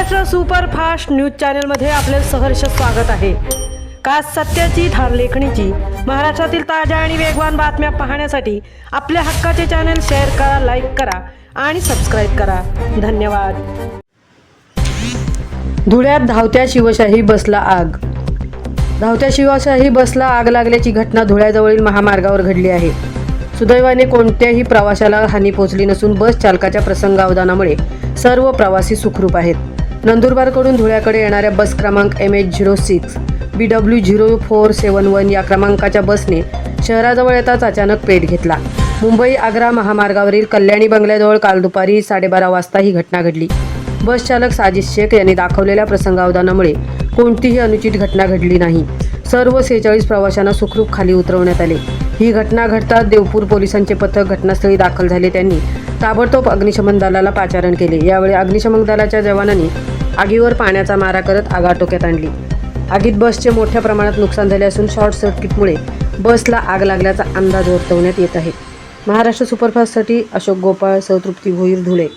Maharashtra superfast news चॅनलमध्ये आपले सहर्ष स्वागत आहे। खास सत्याची ठार लेखणीची महाराष्ट्रातील ताज्या आणि वेगवान बातम्या पाहण्यासाठी आपल्या हक्काचे चॅनल शेअर करा, लाईक करा आणि सबस्क्राइब करा। धन्यवाद। धुळ्यात धावत्या शिवशाही बसला आग। धावत्या शिवशाही बसला आग लागल्याची घटना धुळ्याजवळील महामार्गावर घडली आहे। सुदैवाने कोणत्याही प्रवाशाला हानी पोहोचली नसून बस चालकाच्या प्रसंगावधानामुळे सर्व प्रवासी सुखरूप आहेत। नंदुरबारकडून धुळ्याकडे येणाऱ्या बस क्रमांक MH06 BW0471 या क्रमांकाच्या बसने शहराजवळ येताच अचानक पेट घेतला। मुंबई आग्रा महामार्गावरील कल्याणी बंगल्याजवळ काल दुपारी 12:30 वाजता ही घटना घडली। बस चालक साजिद शेख यांनी दाखवलेल्या प्रसंगावधानामुळे कोणतीही अनुचित घटना घडली नाही। सर्व 46 प्रवाशांना सुखरूप खाली उतरवण्यात आले। ही घटना घडताच देवपूर पोलिसांचे पथक घटनास्थळी दाखल झाले। त्यांनी ताबडतोब अग्निशमन दलाला पाचारण केले। यावेळी अग्निशमन दलाच्या जवानांनी आगीवर पाण्याचा मारा करत आग आटोक्यात आणली। आगीत बसचे मोठ्या प्रमाणात नुकसान झाले असून शॉर्ट सर्किटमुळे बसला आग लागल्याचा अंदाज वर्तवण्यात येत आहे। महाराष्ट्र सुपरफास्टसाठी अशोक गोपाळ, तृप्ती भोईर, धुळे।